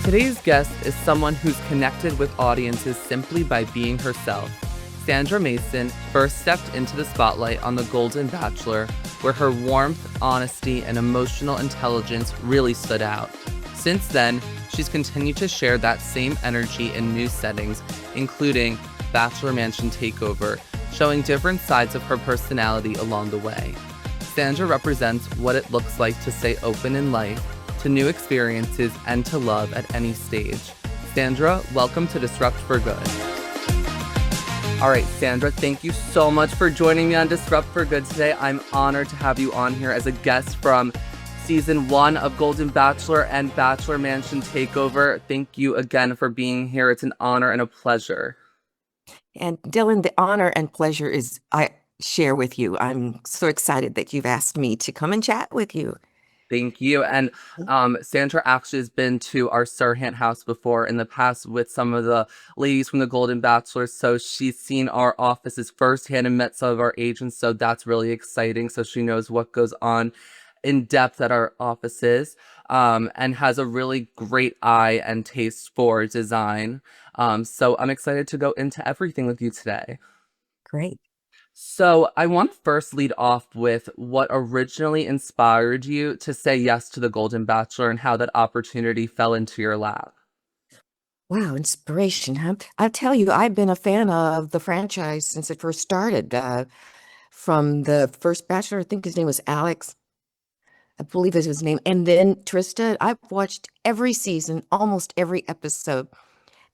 Today's guest is someone who's connected with audiences simply by being herself. Sandra Mason first stepped into the spotlight on The Golden Bachelor, where her warmth, honesty, and emotional intelligence really stood out. Since then, she's continued to share that same energy in new settings, including Bachelor Mansion Takeover, showing different sides of her personality along the way. Sandra represents what it looks like to stay open in life, to new experiences, and to love at any stage. Sandra, welcome to Disrupt for Good. All right, Sandra, thank you so much for joining me on Disrupt for Good today. I'm honored to have you on here as a guest from Season 1 of Golden Bachelor and Bachelor Mansion Takeover. Thank you again for being here. It's an honor and a pleasure. And Dylan, the honor and pleasure is I share with you. I'm so excited that you've asked me to come and chat with you. Thank you. And Sandra actually has been to our Sirhan house before in the past with some of the ladies from the Golden Bachelor. So she's seen our offices firsthand and met some of our agents. So that's really exciting. So she knows what goes on in depth at our offices, and has a really great eye and taste for design. So I'm excited to go into everything with you today. Great. So I want to first lead off with what originally inspired you to say yes to the Golden Bachelor and how that opportunity fell into your lap. Wow, inspiration, huh? I'll tell you, I've been a fan of the franchise since it first started. From the first Bachelor, I think his name was Alex. I believe is his name. And then Trista. I've watched every season, almost every episode.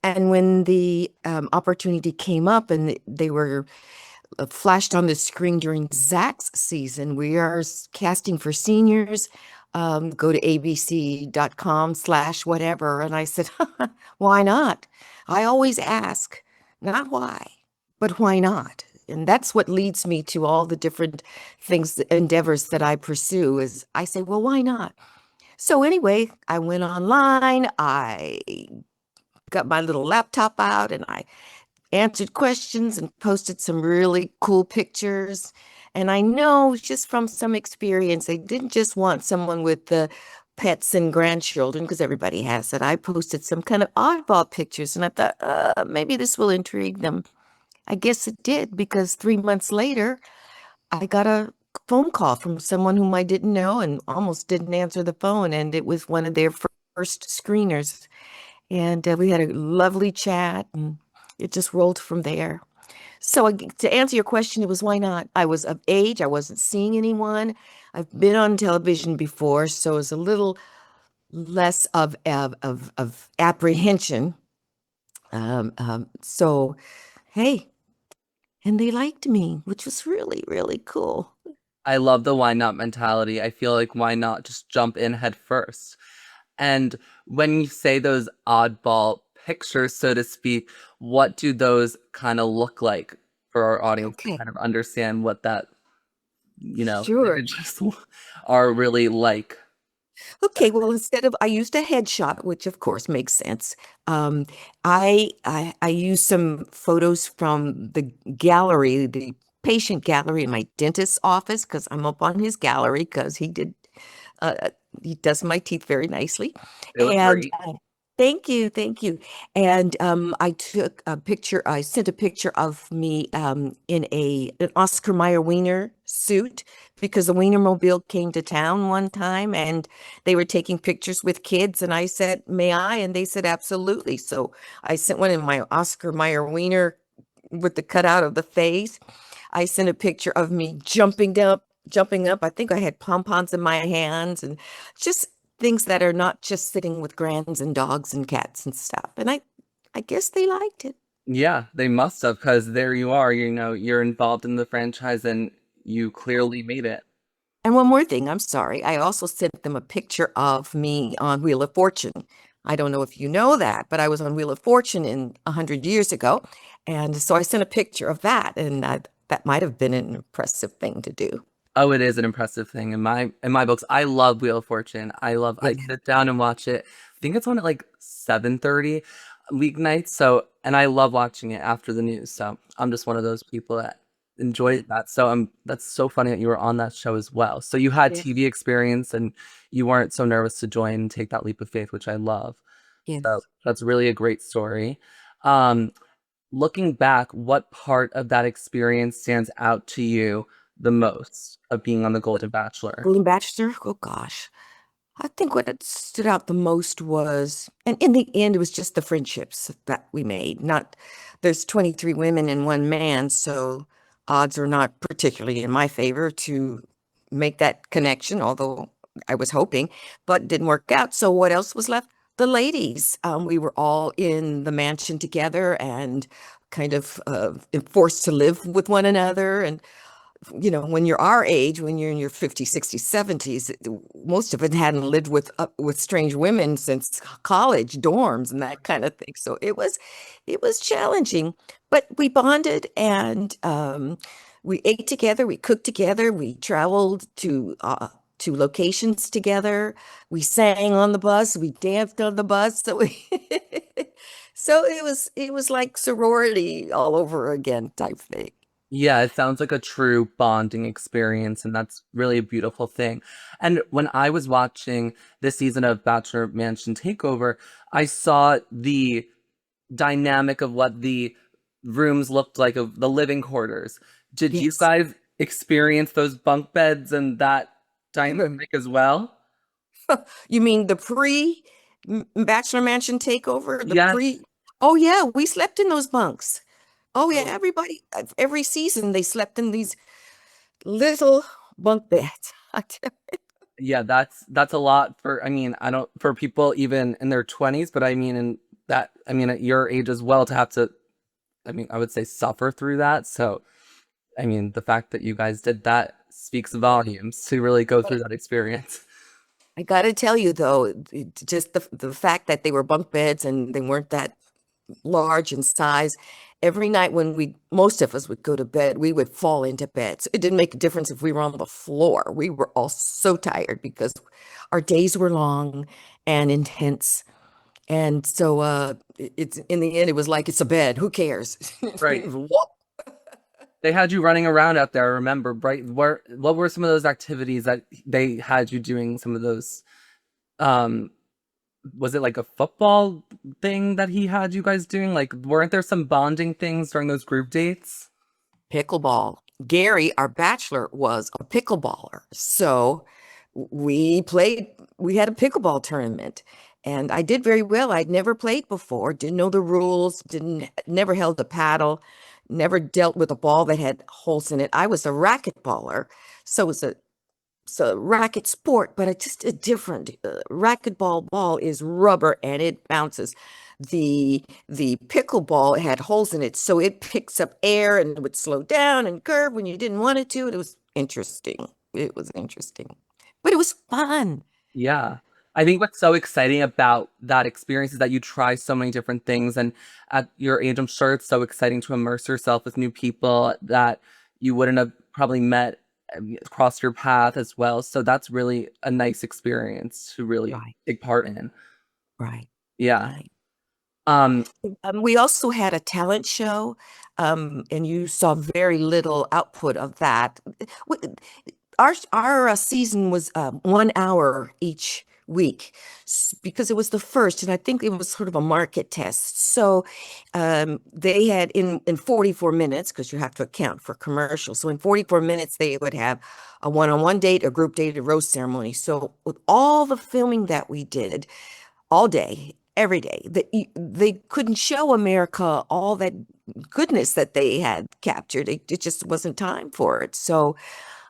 And when the opportunity came up and they were flashed on the screen during Zach's season, we are casting for seniors. Go to abc.com/whatever. And I said, why not? I always ask, not why, but why not? And that's what leads me to all the different things, endeavors that I pursue is I say, well, why not? So anyway, I went online, I got my little laptop out and I answered questions and posted some really cool pictures. And I know just from some experience, they didn't just want someone with the pets and grandchildren, because everybody has it. I posted some kind of oddball pictures and I thought, maybe this will intrigue them. I guess it did, because 3 months later, I got a phone call from someone whom I didn't know and almost didn't answer the phone. And it was one of their first screeners. And we had a lovely chat and it just rolled from there. So to answer your question, it was why not? I was of age. I wasn't seeing anyone. I've been on television before, so it was a little less of apprehension. So, hey, and they liked me, which was really, really cool. I love the why not mentality. I feel like why not just jump in head first? And when you say those oddball pictures, so to speak, what do those kind of look like for our audience to Okay, kind of understand what that, sure. images are really like? Okay, well, instead of I used a headshot, which of course makes sense. Um, I used some photos from the gallery, the patient gallery in my dentist's office, because I'm up on his gallery because he does my teeth very nicely. They look And great. thank you, thank you. And I took a picture, I sent a picture of me in an Oscar Mayer Wiener suit, because the Wienermobile came to town one time and they were taking pictures with kids. And I said, may I? And they said, absolutely. So I sent one in my Oscar Mayer Wiener with the cutout of the face. I sent a picture of me jumping up. I think I had pom-poms in my hands and just things that are not just sitting with grands and dogs and cats and stuff. And I guess they liked it. Yeah, they must have, because there you are, you're involved in the franchise and you clearly made it. And one more thing, I'm sorry. I also sent them a picture of me on Wheel of Fortune. I don't know if you know that, but I was on Wheel of Fortune 100 years ago. And so I sent a picture of that, and that might have been an impressive thing to do. Oh, it is an impressive thing in my books. I love Wheel of Fortune. I Yeah. sit down and watch it. I think it's on at like 7:30 weeknights. So, and I love watching it after the news. So I'm just one of those people that enjoy that. So that's so funny that you were on that show as well. So you had Yeah. TV experience and you weren't so nervous to join and take that leap of faith, which I love. So Yes. that's really a great story. Um, Looking back, what part of that experience stands out to you the most of being on The Golden Bachelor? Golden Bachelor, oh gosh. I think what it stood out the most was, and in the end, it was just the friendships that we made. Not, there's 23 women and one man, so odds are not particularly in my favor to make that connection, although I was hoping, but it didn't work out. So what else was left? The ladies. We were all in the mansion together and kind of forced to live with one another. And when you're our age, when you're in your 50s, 60s, 70s, most of it hadn't lived with strange women since college dorms and that kind of thing. So it was challenging, but we bonded and we ate together, we cooked together, we traveled to locations together, we sang on the bus, we danced on the bus. So we so it was like sorority all over again type thing. Yeah, it sounds like a true bonding experience, and that's really a beautiful thing. And when I was watching this season of Bachelor Mansion Takeover, I saw the dynamic of what the rooms looked like of the living quarters. Did you Yes. guys experience those bunk beds and that dynamic as well? You mean the pre Bachelor Mansion takeover? The Yes. pre? Oh yeah, we slept in those bunks. Oh yeah, Oh, everybody, every season they slept in these little bunk beds. yeah, that's a lot for, I mean, I don't, for people even in their 20s, but I mean in that, I mean at your age as well, to have to, I mean, I would say suffer through that. So, I mean, the fact that you guys did that speaks volumes to really go through that experience. I gotta tell you though, just the fact that they were bunk beds and they weren't that large in size. Every night when most of us would go to bed, we would fall into bed. So it didn't make a difference if we were on the floor. We were all so tired because our days were long and intense. And so it's in the end, it was like it's a bed. Who cares? Right. They had you running around out there, I remember, right? What were some of those activities that they had you doing? Some of those, um, was it like a football thing that he had you guys doing? Like, weren't there some bonding things during those group dates? Pickleball. Gary, our bachelor, was a pickleballer. So we had a pickleball tournament and I did very well. I'd never played before, didn't know the rules, never held a paddle, never dealt with a ball that had holes in it. I was a racquetballer. So it's a racket sport, but it's just a different racquetball ball is rubber and it bounces. The pickleball had holes in it, so it picks up air and would slow down and curve when you didn't want it to. It was interesting. It was interesting, but it was fun. Yeah. I think what's so exciting about that experience is that you try so many different things. And at your age, I'm sure it's so exciting to immerse yourself with new people that you wouldn't have probably met across your path as well. So that's really a nice experience to really Right, take part in. right, Yeah. right. Um, We also had a talent show, and you saw very little output of that. W- our season was 1 hour each week because it was the first, and I think it was sort of a market test. So they had in 44 minutes, because you have to account for commercials. So in 44 minutes, they would have a one-on-one date, a group date, a rose ceremony. So with all the filming that we did all day, every day. They couldn't show America all that goodness that they had captured. It just wasn't time for it. So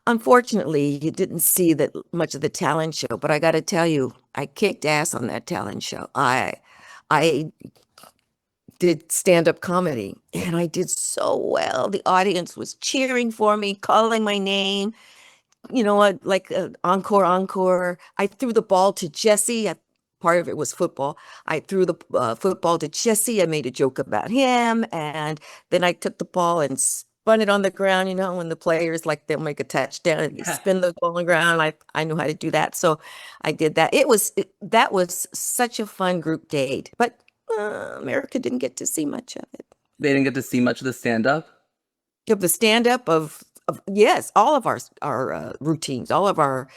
unfortunately, you didn't see that much of the talent show. But I got to tell you, I kicked ass on that talent show. I did stand-up comedy and I did so well. The audience was cheering for me, calling my name. You know what, like encore, encore. I threw the ball to Jesse. Part of it was football. I threw the football to Jesse. I made a joke about him. And then I took the ball and spun it on the ground. You know, when the players like they'll make a touchdown and you spin the ball on the ground. I knew how to do that. So I did that. That was such a fun group date. But America didn't get to see much of it. they didn't get to see much of the stand-up. Of the stand up of yes, all of our routines, all of our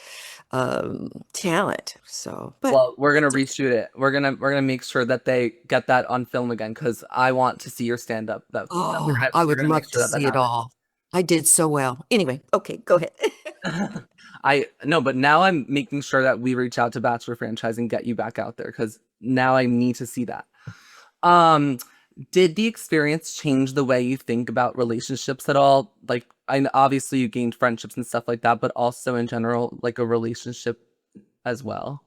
talent. So, but Well, we're gonna reshoot it. We're gonna make sure that they get that on film again because I want to see your stand up. That oh, I script. We're would gonna make love to sure that that see it happens. all. I did so well. Anyway, okay, go ahead. I no, but now I'm making sure that we reach out to Bachelor franchise and get you back out there because now I need to see that. Um, did the experience change the way you think about relationships at all? Like, obviously you gained friendships and stuff like that, but also in general, like a relationship as well.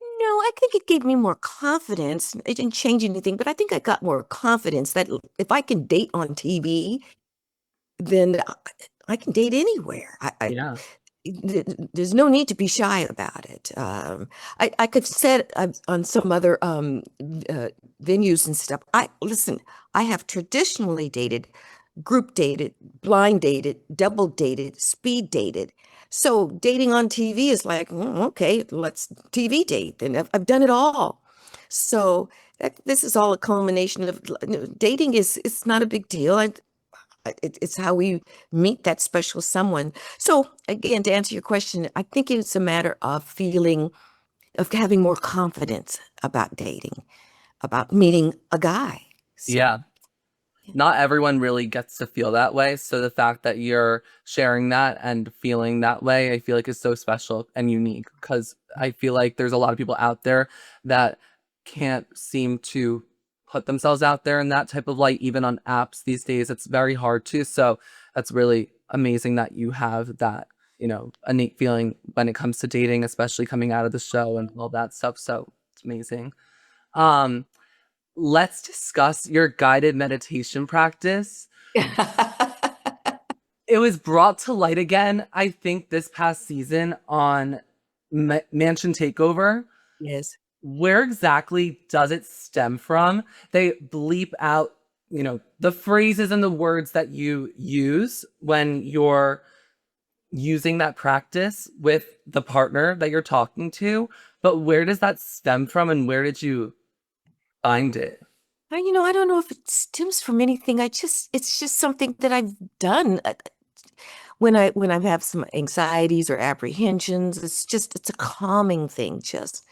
No, I think it gave me more confidence. It didn't change anything, but I think I got more confidence that if I can date on TV, then I can date anywhere. Yeah. There's no need to be shy about it. I could said on some other venues and stuff. I listen. I have traditionally dated, group dated, blind dated, double dated, speed dated. So dating on TV is like, okay, let's TV date, and I've done it all. So this is all a culmination of dating. Is it's not a big deal. It's how we meet that special someone. So again, to answer your question, I think it's a matter of feeling, of having more confidence about dating, about meeting a guy. So Yeah. Not everyone really gets to feel that way. So the fact that you're sharing that and feeling that way, I feel like is so special and unique because I feel like there's a lot of people out there that can't seem to put themselves out there in that type of light, even on apps these days. It's very hard to. So that's really amazing that you have that, innate feeling when it comes to dating, especially coming out of the show and all that stuff. So it's amazing. Um, let's discuss your guided meditation practice. It was brought to light again, I think, this past season on Mansion Takeover. yes. Where exactly does it stem from? They bleep out, the phrases and the words that you use when you're using that practice with the partner that you're talking to. But where does that stem from and where did you find it? I don't know if it stems from anything. It's just something that I've done. When I have some anxieties or apprehensions, it's a calming thing, just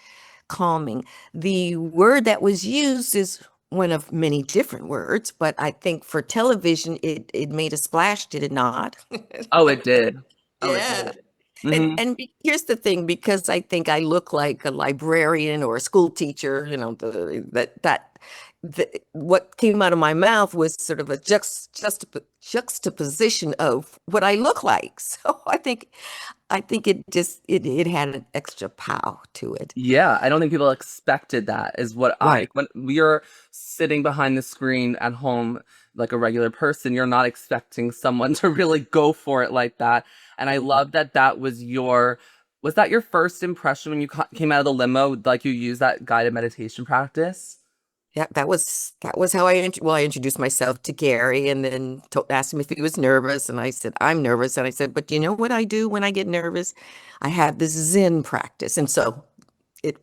calming. The word that was used is one of many different words, but I think for television, it made a splash, did it not? Oh, it did. Oh, it Yeah. did. And Hmm. here's the thing, because I think I look like a librarian or a school teacher, what came out of my mouth was sort of a juxtaposition of what I look like. So I think it had an extra pow to it. Yeah, I don't think people expected that, is what Right. when you're sitting behind the screen at home like a regular person, you're not expecting someone to really go for it like that. And I love that was that your first impression when you came out of the limo, like you used that guided meditation practice? Yeah, that was how I introduced myself to Gary, and then asked him if he was nervous, and I said I'm nervous, and I said, but you know what I do when I get nervous? I have this Zen practice, and so it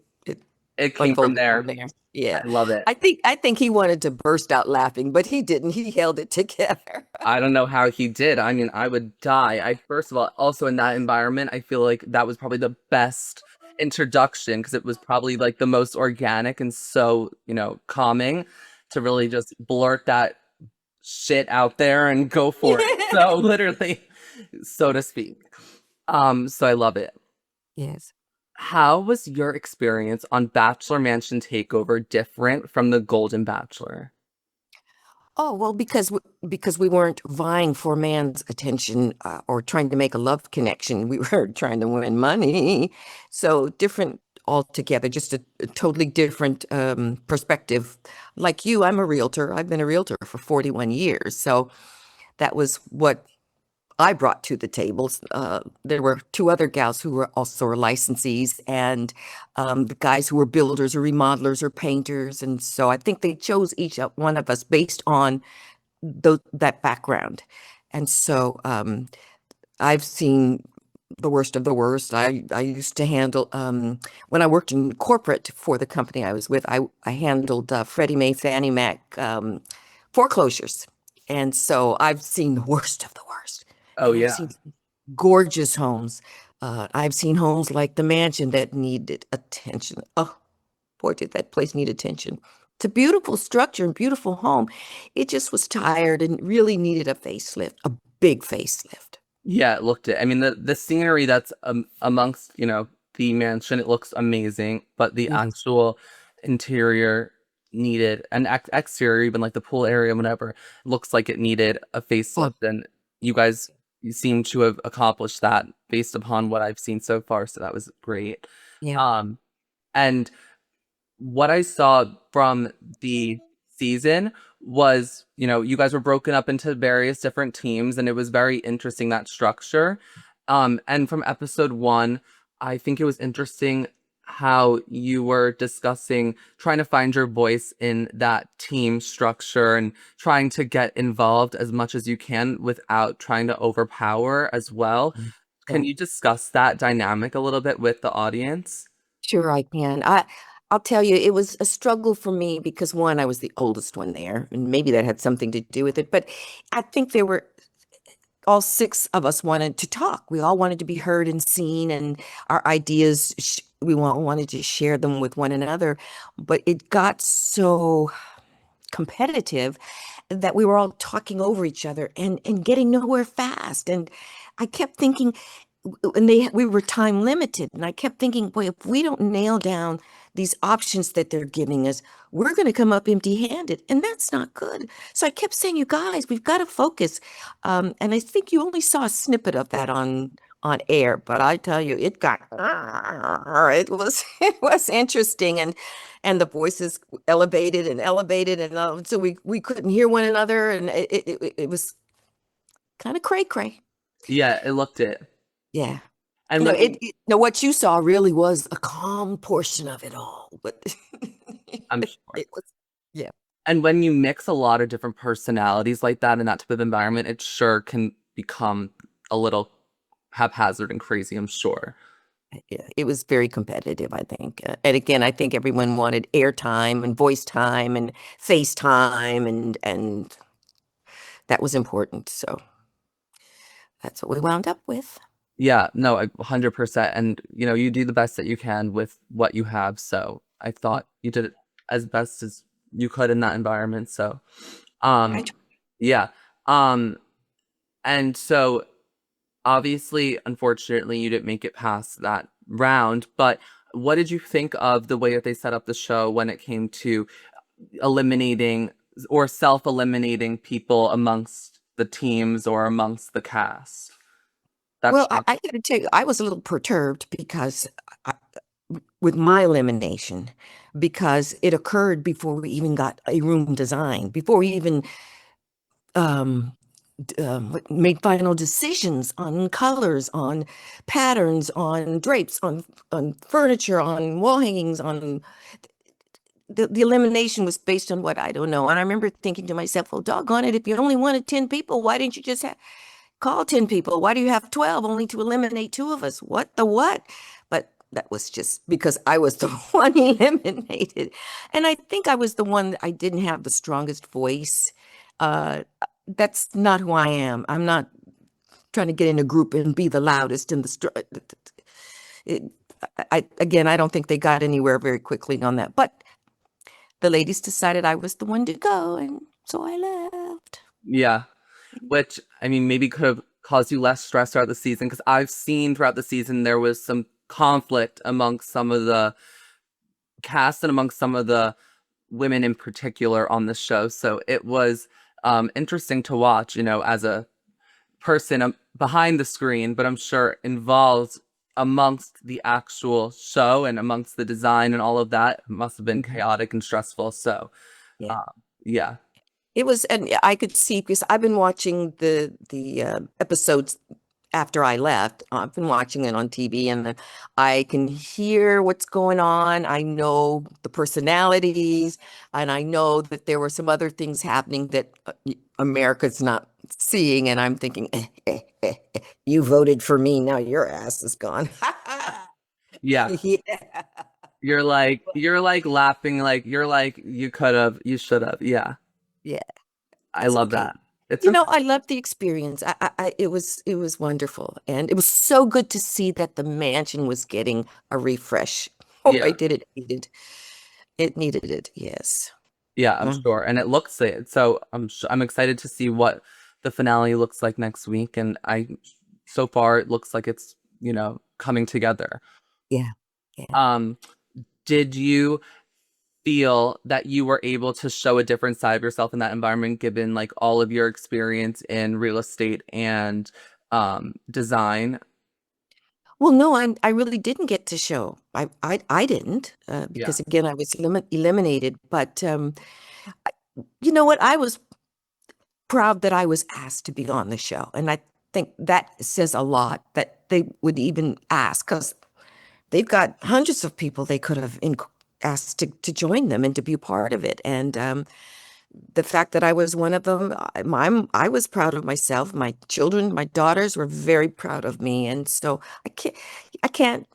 It came from unfolded from there. there. Yeah, I love it. I think he wanted to burst out laughing, but he didn't. He held it together. I don't know how he did. I mean, I would die. I first of all, also in that environment, I feel like that was probably the best introduction because it was probably like the most organic and so, calming to really just blurt that shit out there and go for it. So literally, so to speak. So I love it. Yes. How was your experience on Bachelor Mansion Takeover different from the Golden Bachelor? Oh, well, because we weren't vying for man's attention or trying to make a love connection. We were trying to win money. So different altogether, just a totally different perspective. Like you, I'm a realtor. I've been a realtor for 41 years. So that was what I brought to the tables. There were two other gals who were also licensees, and the guys who were builders or remodelers or painters. And so I think they chose each one of us based on that background. And so I've seen the worst of the worst. I used to handle when I worked in corporate for the company I was with. I handled Freddie Mae, Fannie Mac foreclosures, and so I've seen the worst of the worst, Oh and I've yeah. seen gorgeous homes. I've seen homes like the mansion that needed attention. Oh, boy, did that place need attention. It's a beautiful structure and beautiful home. It just was tired and really needed a facelift, a big facelift. Yeah, it looked it. I mean, the scenery that's amongst, the mansion, it looks amazing, but the Yes. actual interior needed an exterior, even like the pool area, whatever, looks like it needed a Oh, facelift, and you guys seem to have accomplished that based upon what I've seen so far, so that was great. yeah. Um, and what I saw from the season was, you guys were broken up into various different teams, and it was very interesting, that structure. And from episode one, I think it was interesting how you were discussing trying to find your voice in that team structure and trying to get involved as much as you can without trying to overpower as well. Can Yeah. you discuss that dynamic a little bit with the audience? Sure, I can. I'll tell you, it was a struggle for me because one, I was the oldest one there, and maybe that had something to do with it. But I think there were all six of us wanted to talk. We all wanted to be heard and seen, and our ideas, we all wanted to share them with one another. But it got so competitive that we were all talking over each other and getting nowhere fast. And I kept thinking, and we were time limited, and I kept thinking, boy, if we don't nail down these options that they're giving us, we're going to come up empty-handed, and that's not good. So I kept saying, you guys, we've got to focus. And I think you only saw a snippet of that on air, but I tell you, it got it was it was interesting, and the voices elevated, and so we couldn't hear one another, and it was kind of cray cray. Yeah, it looked it. Yeah. And No, when you, no, what you saw really was a calm portion of it all, but I'm sure. it was, yeah. And when you mix a lot of different personalities like that in that type of environment, it sure can become a little haphazard and crazy, I'm sure. Yeah, it was very competitive, I think. And again, I think everyone wanted airtime and voice time and FaceTime, and that was important. So that's what we wound up with. Yeah, no, 100%. And, you do the best that you can with what you have. So I thought you did it as best as you could in that environment. So, I um, yeah. Um, and so obviously, unfortunately, you didn't make it past that round, but what did you think of the way that they set up the show when it came to eliminating or self-eliminating people amongst the teams or amongst the cast? That Well, shocked. I got to tell you, I was a little perturbed because I, with my elimination, because it occurred before we even got a room designed, before we even um, made final decisions on colors, on patterns, on drapes, on furniture, on wall hangings, on the elimination was based on what I don't know. And I remember thinking to myself, well, doggone it, if you only wanted 10 people, why didn't you just call 10 people? Why do you have 12 only to eliminate two of us? What the what? But that was just because I was the one eliminated. And I think I was the one that I didn't have the strongest voice. That's not who I am. I'm not trying to get in a group and be the loudest and it, again, I don't think they got anywhere very quickly on that. But the ladies decided I was the one to go, and so I left. Yeah, which I mean, maybe could have caused you less stress throughout the season because I've seen throughout the season there was some conflict amongst some of the cast and amongst some of the women in particular on the show. So it was interesting to watch, as a person behind the screen, but I'm sure involved amongst the actual show and amongst the design and all of that. It must have been Mhm. chaotic and stressful. So, Yeah. um, yeah, It was, and I could see because I've been watching the episodes after I left. I've been watching it on TV, and then I can hear what's going on. I know the personalities, and I know that there were some other things happening that America's not seeing. And I'm thinking, you voted for me, now your ass is gone. yeah. Yeah. You're like laughing, like you're like you could have, you should have. Yeah, Yeah, I that's love okay. that. It's You know, I loved the experience. It was wonderful, and it was so good to see that the mansion was getting a refresh. Oh, I yeah. did it needed it needed it. Yes. Yeah, I'm Mm. sure. And it looks it. So I'm excited to see what the finale looks like next week. And so far it looks like it's, coming together. Yeah. Yeah. Um, did you feel that you were able to show a different side of yourself in that environment, given like all of your experience in real estate and design? Well, no, I really didn't get to show. I didn't Yeah. because again I was eliminated. But you know what? I was proud that I was asked to be on the show, and I think that says a lot that they would even ask because they've got hundreds of people they could have asked to join them and to be a part of it. And the fact that I was one of them, I was proud of myself. My children, my daughters were very proud of me, and so I can't,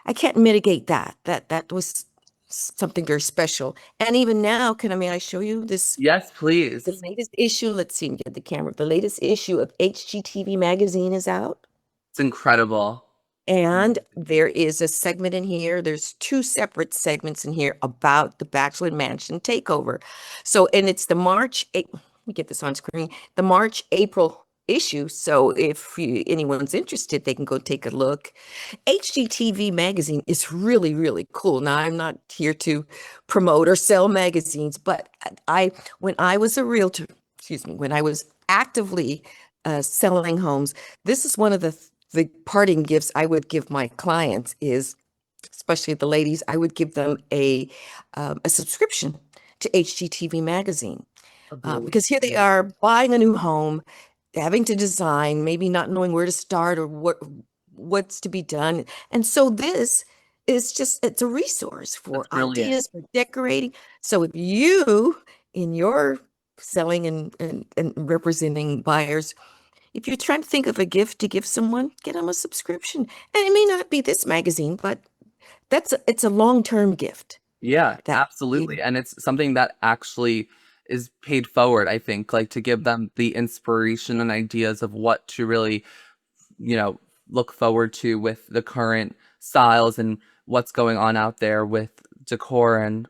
I can't mitigate that. That was something very special. And even now, may I show you this? Yes, The please. latest issue. Let's see, get the camera. The latest issue of HGTV magazine is out. It's incredible. And there is a segment in here. There's two separate segments in here about the Bachelor Mansion takeover. So, and it's the let me get this on screen, the March, April issue. So if anyone's interested, they can go take a look. HGTV magazine is really, really cool. Now, I'm not here to promote or sell magazines, but when I was a realtor, excuse me, when I was actively selling homes, this is one of the parting gifts I would give my clients is, especially the ladies, I would give them a subscription to HGTV magazine Agreed. because here they are buying a new home, having to design, maybe not knowing where to start or what's to be done. And so this is it's a resource That's for brilliant. ideas for decorating. So if you in your selling and representing buyers, if you're trying to think of a gift to give someone, get them a subscription. And it may not be this magazine, but it's a long-term gift Yeah, that absolutely. you And it's something that actually is paid forward, I think, like to give them the inspiration and ideas of what to really, you know, look forward to with the current styles and what's going on out there with decor and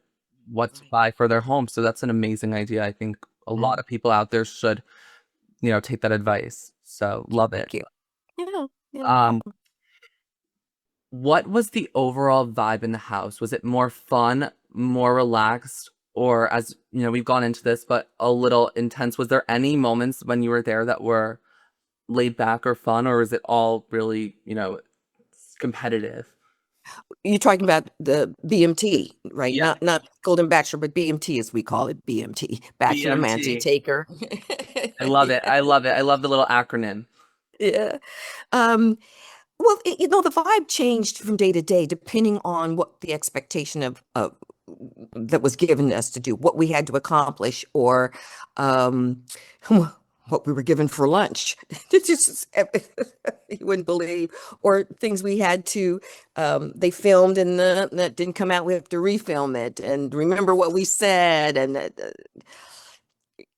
what to Right. buy for their home. So that's an amazing idea. I think a lot Mm. of people out there should, take that advice. So love it. Thank you. Yeah, yeah. Um, What was the overall vibe in the house? Was it more fun, more relaxed, or as we've gone into this, but a little intense? Was there any moments when you were there that were laid back or fun, or is it all really, competitive? You're talking about the BMT, right? Yeah, Not Golden Bachelor, but BMT as we call it, BMT, Bachelor Mansion BMT. Taker. I love it. I love it. I love the little acronym. Yeah. Um, Well, the vibe changed from day to day depending on what the expectation of that was given us to do, what we had to accomplish, or um, what we were given for lunch. It's just you wouldn't believe, or things we had to. They filmed and that didn't come out. We have to refilm it and remember what we said, and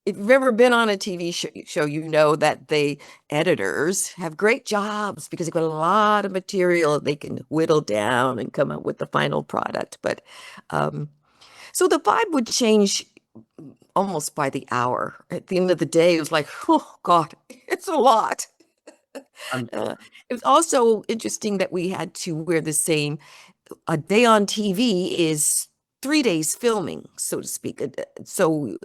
if you've ever been on a TV show, you know that the editors have great jobs because they've got a lot of material they can whittle down and come up with the final product. But so the vibe would change almost by the hour. At the end of the day, it was like, oh God, it's a lot. I'm It was also interesting that we had to wear the same. A day on TV is 3 days filming, so to speak. So,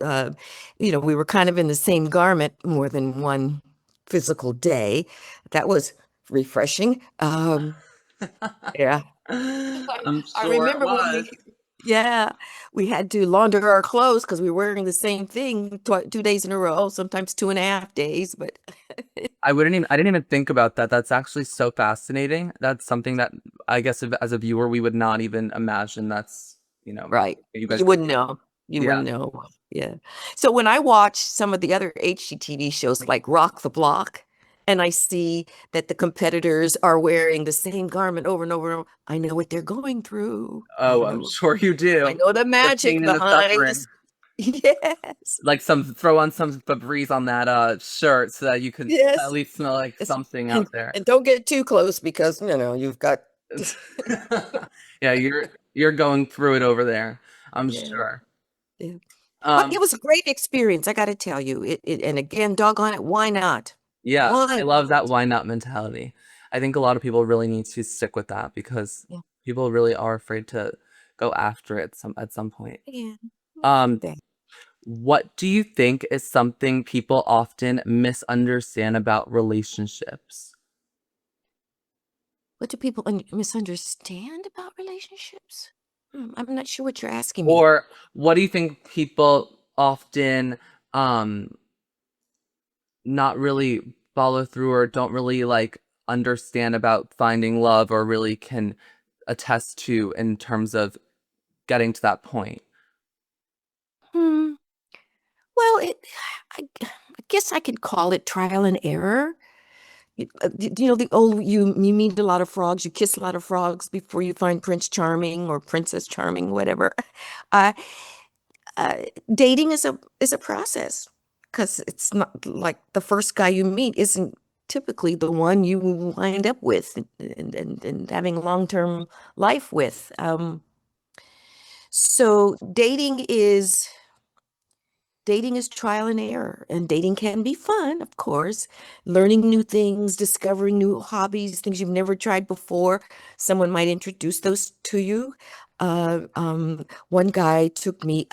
we were kind of in the same garment more than one physical day. That was refreshing. Yeah. I'm I sure it remember when was. yeah, we had to launder our clothes because we were wearing the same thing 2 days in a row, sometimes 2.5 days, but I didn't even think about that. That's actually so fascinating. That's something that I guess if, as a viewer we would not even imagine that's, right. you guys You go wouldn't through. know. You Yeah. wouldn't know. Yeah. So when I watch some of the other HGTV shows like Rock the Block, and I see that the competitors are wearing the same garment over and over, I know what they're going through. Oh, I'm sure you I do. know the The magic pain and the behind this. suffering. Yes. Like some throw on some Febreze on that shirt so that you could at Yes. least smell like Yes. something out there. And don't get too close because, you've got Yeah, you're going through it over there, I'm yeah. sure. Yeah. But it Um, was a great experience, I got to tell you. And again, doggone it, why not? yeah, Why I love that not? why not mentality. I think a lot of people really need to stick with that because Yeah. people really are afraid to go after it at some point. Yeah. Um, Yeah. what do you think is something people often misunderstand about relationships? What do people misunderstand about relationships? I'm not sure what you're asking me. Or what do you think people often um not really follow through or don't really like understand about finding love or really can attest to in terms of getting to that point? Hmm. Well, I guess I could call it trial and error. The old you meet a lot of frogs, you kiss a lot of frogs before you find Prince Charming or Princess Charming, whatever. Uh, uh, Dating is a process because it's not like the first guy you meet isn't typically the one you wind up with and having long-term life with. So dating is trial and error, and dating can be fun, of course. Learning new things, discovering new hobbies, things you've never tried before. Someone might introduce those to you. One guy took me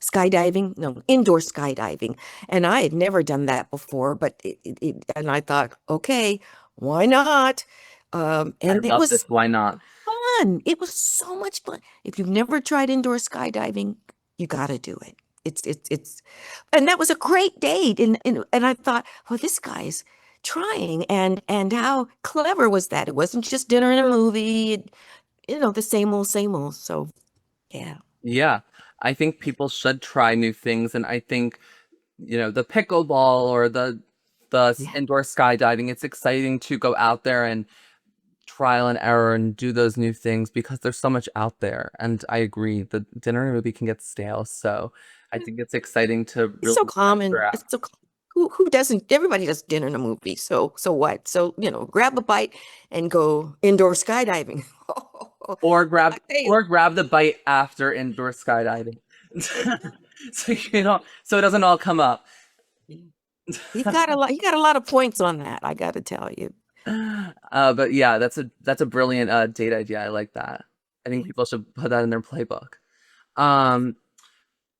skydiving, no, indoor skydiving, and I had never done that before. But and I thought, okay, why not? I And it love was this. Why not? fun. It was so much fun. If you've never tried indoor skydiving, you got to do it. And that was a great date. And I thought, well, this guy's trying, and how clever was that? It wasn't just dinner and a movie, the same old. So yeah, Yeah, I think people should try new things, and I think the pickleball or the yeah. indoor skydiving. It's exciting to go out there and trial and error and do those new things because there's so much out there. And I agree, the dinner movie can get stale, so I think it's exciting to It's really so venture common. out. It's so who doesn't? Everybody does dinner and a movie. So what? So grab a bite and go indoor skydiving. Or I grab tell you. or grab the bite after indoor skydiving. So it doesn't all come up. You got a lot of points on that, I got to tell you. But yeah, that's a brilliant date idea. I like that. I think people should put that in their playbook. Um,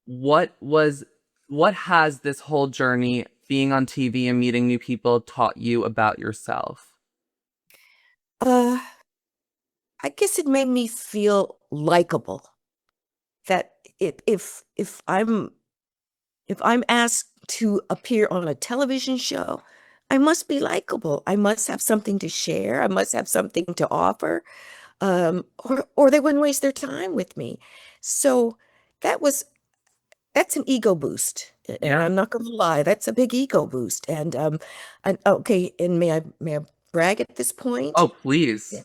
what was what has this whole journey being on TV and meeting new people taught you about yourself? Uh, I guess it made me feel likable. That if I'm asked to appear on a television show, I must be likable. I must have something to share. I must have something to offer. Or they wouldn't waste their time with me. So that was that's an ego boost. And Yeah. I'm not gonna lie, that's a big ego boost. And okay, and may I brag at this point? Oh, please.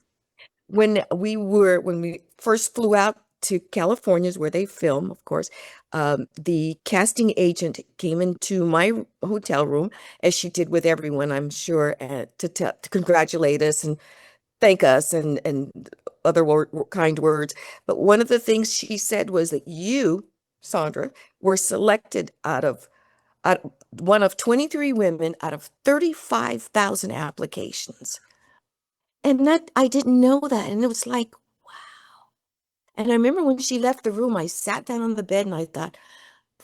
When we first flew out to California, is where they film, of course, the casting agent came into my hotel room, as she did with everyone, I'm sure, to congratulate us and thank us and other kind words. But one of the things she said was that you, Sandra, were selected out of one of 23 women out of 35,000 applications. And that I didn't know that. And it was like, and I remember when she left the room, I sat down on the bed and I thought,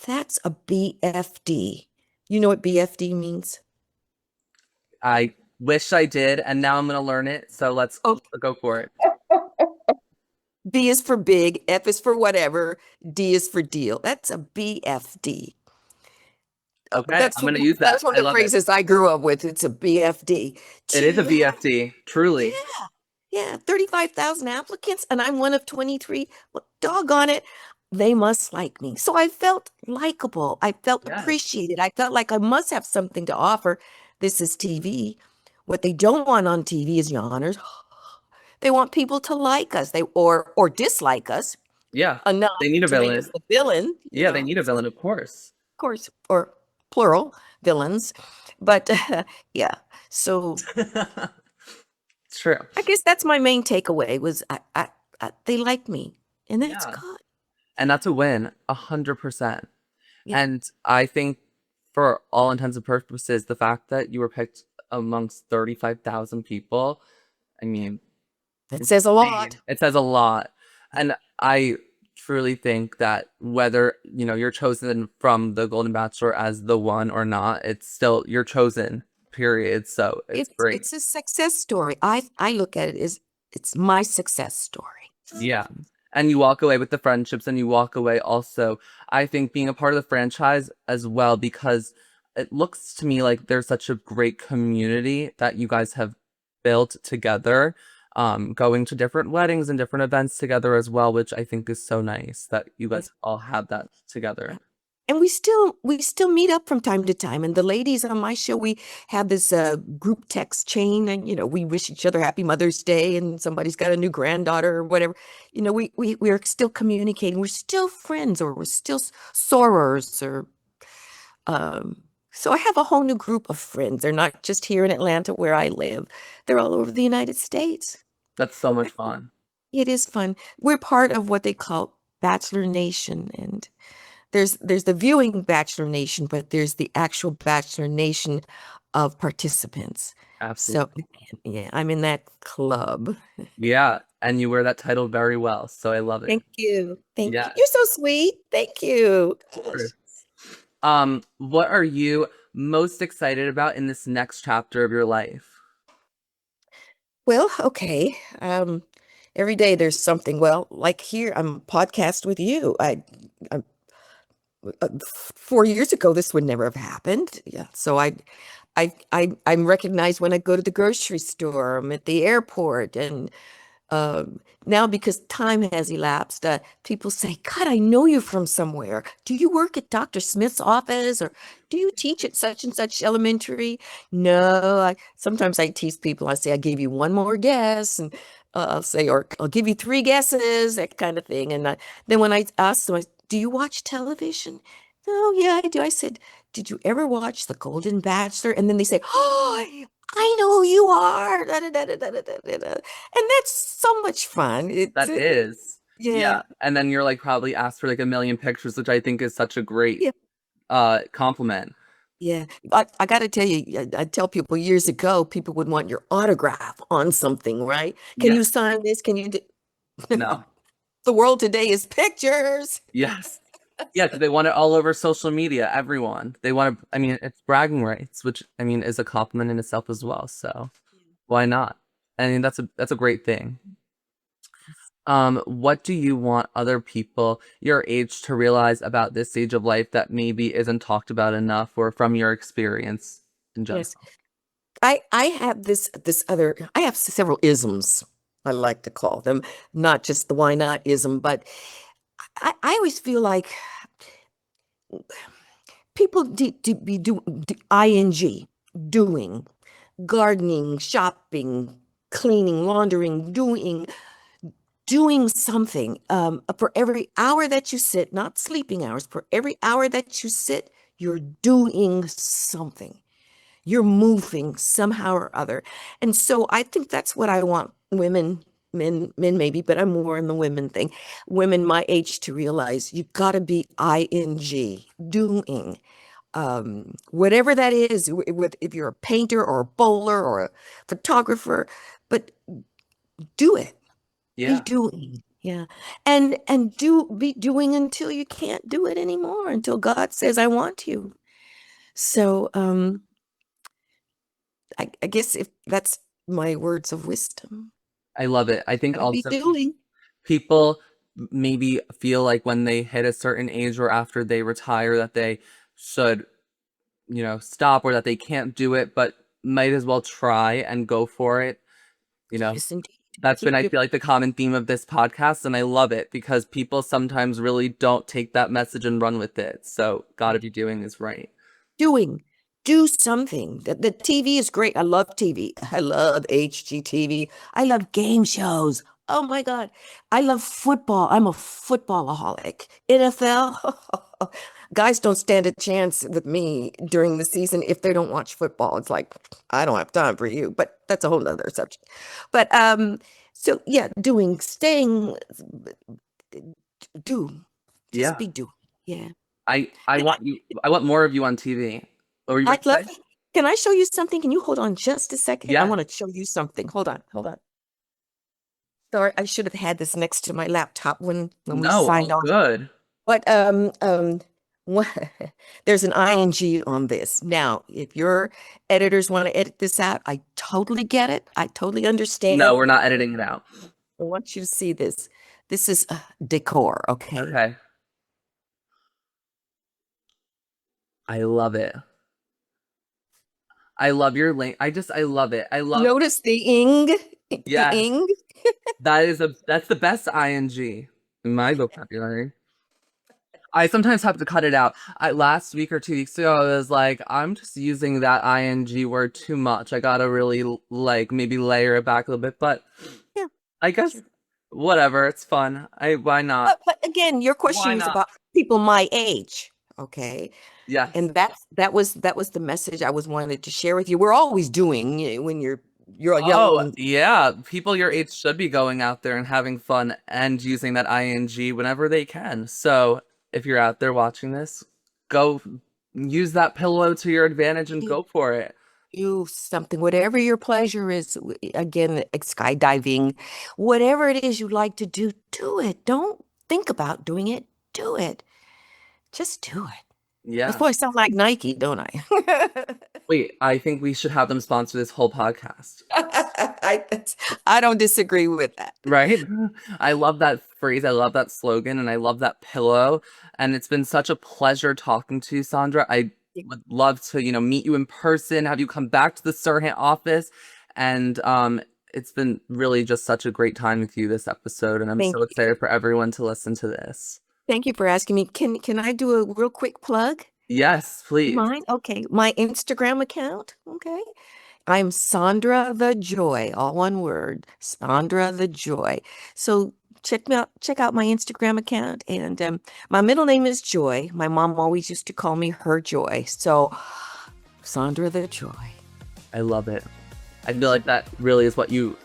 that's a BFD. You know what BFD means? I wish I did, and now I'm gonna learn it. So let's Oh, go for it. B is for big, F is for whatever, D is for deal. That's a BFD. Okay, That's I'm gonna use that. that's one I of the love it. phrases I grew up with. It's a BFD. It is a Gee, VFD, yeah, truly. yeah, 35,000 applicants, and I'm one of 23. Well, doggone it. They must like me. So I felt likable. I felt Yes. appreciated. I felt like I must have something to offer. This is TV. What they don't want on TV is yawners. They want people to like us. They or dislike us. Yeah. enough They need a to make villain. us the villain, Yeah, they need a villain, of course. of course, or plural villains. But yeah, so True. I guess that's my main takeaway was they like me, and that's Yeah. good. And that's a win, 100%. Yeah, And I think for all intents and purposes, the fact that you were picked amongst 35,000 people, I mean, that it's says a lot. insane. It says a lot. And I truly think that whether, you're chosen from the Golden Bachelor as the one or not, it's still you're chosen, period. So it's great. It's a success story. I look at it as it's my success story. Yeah. And you walk away with the friendships and you walk away also, I think, being a part of the franchise as well, because it looks to me like there's such a great community that you guys have built together, going to different weddings and different events together as well, which I think is so nice that you Yeah. guys all have that together. And we still meet up from time to time. And the ladies on my show, we have this group text chain, and we wish each other Happy Mother's Day, and somebody's got a new granddaughter or whatever. We're still communicating. We're still friends, or we're still sorors, or so I have a whole new group of friends. They're not just here in Atlanta where I live. They're all over the United States. That's so much fun. It is fun. We're part of what they call Bachelor Nation, and there's the viewing Bachelor Nation, but there's the actual Bachelor Nation of participants. So Absolutely. yeah, I'm in that club. Yeah. And you wear that title very well. So I love it. Thank you. Thank you. Yeah. You're so sweet. Thank you. What are you most excited about in this next chapter of your life? Well, okay. Every day there's something. Well, like here, I'm podcast with you. I 4 years ago, this would never have happened. Yeah. So I'm recognized when I go to the grocery store. I'm at the airport, and now because time has elapsed, people say, God, I know you from somewhere. Do you work at Dr. Smith's office, or do you teach at such and such elementary? No, sometimes I tease people. I say, I gave you one more guess, and I'll say, or I'll give you three guesses, that kind of thing. And then when I ask them, do you watch television? Oh, yeah, I do. I said, did you ever watch The Golden Bachelor? And then they say, oh, I know who you are. Da, da, da, da, da, da, da, da. And that's so much fun. That is. Yeah, Yeah. And then you're like probably asked for like a million pictures, which I think is such a great yeah, compliment. yeah. I got to tell you, I tell people years ago, people would want your autograph on something, right? Can Yeah. you sign this? Can you do? No. The world today is pictures. Yes. Yeah, because they want it all over social media, everyone. They want to, I mean, it's bragging rights, which I mean is a compliment in itself as well. So why not? I mean, that's a great thing. What do you want other people your age to realize about this stage of life that maybe isn't talked about enough or from your experience in general? Yes. I have this other, I have several isms, I like to call them, not just the why not ism, but I always feel like people be ing, doing, gardening, shopping, cleaning, laundering, doing something. For every hour that you sit, not sleeping hours, for every hour that you sit, you're doing something. You're moving somehow or other. And so I think that's what I want women, men maybe, but I'm more in the women thing. Women my age to realize you got to be ing, doing. Whatever that is, if you're a painter or a bowler or a photographer, but do it. Be Yeah. doing. Yeah. And be doing until you can't do it anymore, until God says, I want you. So I guess if that's my words of wisdom, I love it. I think gotta be also doing. people maybe feel like when they hit a certain age or after they retire that they should, stop or that they can't do it, but might as well try and go for it. You know, Yes, indeed. that's been, I feel like, the common theme of this podcast, and I love it because people sometimes really don't take that message and run with it. So, gotta be doing is right. Doing. Do something. The TV is great. I love TV. I love HGTV. I love game shows. Oh my God. I love football. I'm a footballaholic. NFL, guys don't stand a chance with me during the season if they don't watch football. It's like, I don't have time for you, but that's a whole nother subject. But so yeah, staying, do, just Yeah. be doing. Yeah. I want more of you on TV. What were you about I'd to love, say? can I show you something? Can you hold on just a second? I Yeah. want to show you something. Hold on, hold on. Sorry, I should have had this next to my laptop when we No, signed all on. good. But what, there's an ing on this. Now, if your editors want to edit this out, I totally get it. I totally No, understand. we're not editing it out. I want you to see this. This is decor, okay? Okay. I love it. I love your link. I love it. I love, Notice the ing, the yes, ing. that's the best ing in my vocabulary. I sometimes have to cut it out. Last week or 2 weeks ago, I was like, I'm just using that ing word too much. I gotta really like maybe layer it back a little bit, but Yeah, I guess sure. whatever. It's fun. Why not? But again, your question Why was not? about people my age, okay? Yes. And that was the message I was wanted to share with you. We're always doing when you're Oh, young. yeah. People your age should be going out there and having fun and using that ing whenever they can. So if you're out there watching this, go use that pillow to your advantage and go for it. Do something, whatever your pleasure is. Again, skydiving, whatever it is you like to do, do it. Don't think about doing it. Do it. Just do it. That's Yeah. why I sound like Nike, don't I? Wait, I think we should have them sponsor this whole podcast. I don't disagree with that. Right? I love that phrase. I love that slogan and I love that pillow. And it's been such a pleasure talking to you, Sandra. I would love to, meet you in person, have you come back to the Sirhan office. And it's been really just such a great time with you this episode. And I'm Thank so excited for everyone to listen to this. thank you for asking me. Can I do a real quick plug? Yes, please. Mine? Okay. My Instagram account. Okay. I'm Sandra the Joy, all one word, Sandra the Joy. So check out my Instagram account. And my middle name is Joy. My mom always used to call me her Joy. So Sandra the Joy. I love it. I feel like that really is what you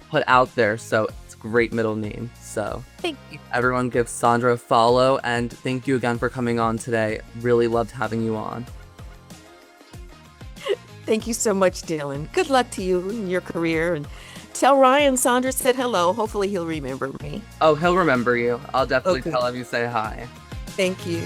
put out there. So it's a great middle name. So Thank you. everyone give Sandra a follow. And thank you again for coming on today. Really loved having you on. Thank you so much, Dylan. Good luck to you in your career. And tell Ryan Sandra said hello. Hopefully he'll remember me. Oh, he'll remember you. I'll definitely Okay. tell him you say hi. Thank you.